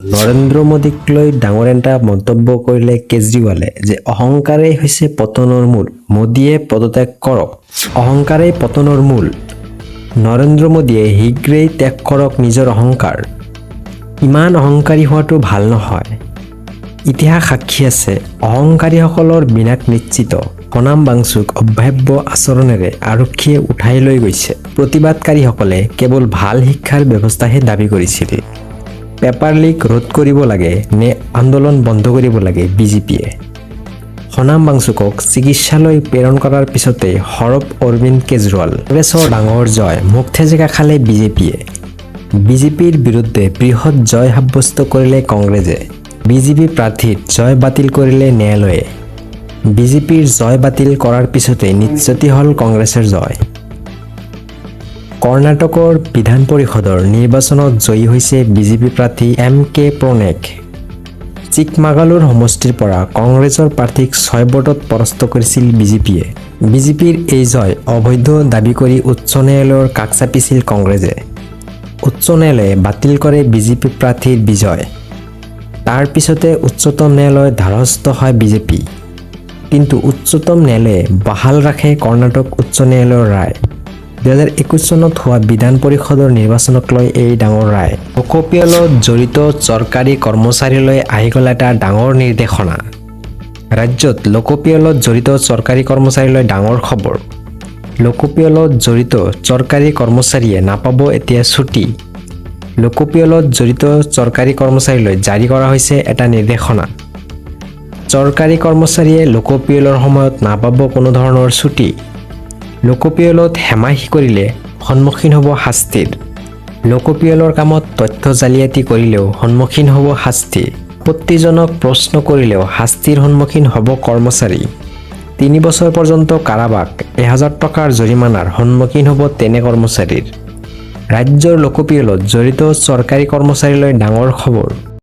নৰেন্দ্ৰ মোদীক লৈ ডাঙৰ এটা মন্তব্য কৰিলে কেজৰিৱালে যে অহংকাৰেই হৈছে পতনৰ মূল। মোদীয়ে পদত্যাগ কৰক, অহংকাৰেই পতনৰ মূল। নৰেন্দ্ৰ মোদীয়ে শীঘ্ৰেই ত্যাগ কৰক নিজৰ অহংকাৰ। ইমান অহংকাৰী হোৱাটো ভাল নহয়। ইতিহাস সাক্ষী আছে, অহংকাৰীসকলৰ বিনাশ নিশ্চিত। সোনাম বাংচুক অভব্য আচৰণেৰে আৰক্ষীয়ে উঠাই লৈ গৈছে। প্ৰতিবাদকাৰীসকলে কেৱল ভাল শিক্ষাৰ ব্যৱস্থাহে দাবী কৰিছিল। পেপাৰ লিক ৰোধ কৰিব লাগে নে আন্দোলন বন্ধ কৰিব লাগে বিজেপিয়ে? সোনাম বাংচুকক চিকিৎসালয় প্ৰেৰণ কৰাৰ পিছতে সৰব অৰবিন্দ কেজৰিৱাল। কংগ্ৰেছৰ ডাঙৰ জয়, মুখ থেজেকা খালে বিজেপিয়ে। বিজেপিৰ বিৰুদ্ধে বৃহৎ জয় সাব্যস্ত কৰিলে কংগ্ৰেছে। বিজেপি প্ৰাৰ্থীৰ জয় বাতিল কৰিলে ন্যায়ালয়ে। বিজেপিৰ জয় বাতিল কৰাৰ পিছতে নিশ্চিত হ'ল কংগ্ৰেছৰ জয়। কৰ্ণাটকৰ বিধান পৰিষদৰ নিৰ্বাচনত জয়ী হৈছে বিজেপি প্ৰাৰ্থী MK প্ৰণেক। চিকমাগালুৰ সমষ্টিৰ পৰা কংগ্ৰেছৰ প্ৰাৰ্থীক 6 ভোটত পৰাস্ত কৰিছিল বিজেপিয়ে। বিজেপিৰ এই জয় অবৈধ দাবী কৰি উচ্চ ন্যায়ালয়ৰ কাষ চাপিছিল কংগ্ৰেছে। উচ্চ ন্যায়ালয়ে বাতিল কৰে বিজেপি প্ৰাৰ্থীৰ বিজয়। তাৰ পিছতে উচ্চতম ন্যায়ালয়ৰ দ্বাৰস্থ হয় বিজেপি। কিন্তু উচ্চতম ন্যায়ালয়ে বাহাল ৰাখে কৰ্ণাটক উচ্চ ন্যায়ালয়ৰ ৰায়। 2021 চনত হোৱা বিধান পৰিষদৰ নিৰ্বাচনক লৈ এই ডাঙৰ ৰায়। লোকপিয়লত জড়িত চৰকাৰী কৰ্মচাৰীলৈ আহি গ'ল এটা ডাঙৰ নিৰ্দেশনা। ৰাজ্যত লোকপিয়লত জড়িত চৰকাৰী কৰ্মচাৰীলৈ ডাঙৰ খবৰ। লোকপিয়লত জড়িত চৰকাৰী কৰ্মচাৰীয়ে নাপাব এতিয়া ছুটি। লোকপিয়লত জড়িত চৰকাৰী কৰ্মচাৰীলৈ জাৰি কৰা হৈছে এটা নিৰ্দেশনা। চৰকাৰী কৰ্মচাৰীয়ে লোকপিয়লৰ সময়ত নাপাব কোনো ধৰণৰ ছুটি। লোকপিয়লত হেমাহি কৰিলে সন্মুখীন হ'ব শাস্তিৰ। লোকপিয়লৰ কামত তথ্য জালিয়াতি কৰিলেও সন্মুখীন হ'ব শাস্তি। আপত্তিজনক প্ৰশ্ন কৰিলেও শাস্তিৰ সন্মুখীন হ'ব কৰ্মচাৰী। 3 বছৰ পৰ্যন্ত কাৰাবাস, 1000 টকাৰ জৰিমনাৰ সন্মুখীন হ'ব তেনে কৰ্মচাৰীৰ। ৰাজ্যৰ লোকপিয়লত জড়িত চৰকাৰী কৰ্মচাৰীলৈ ডাঙৰ খবৰ।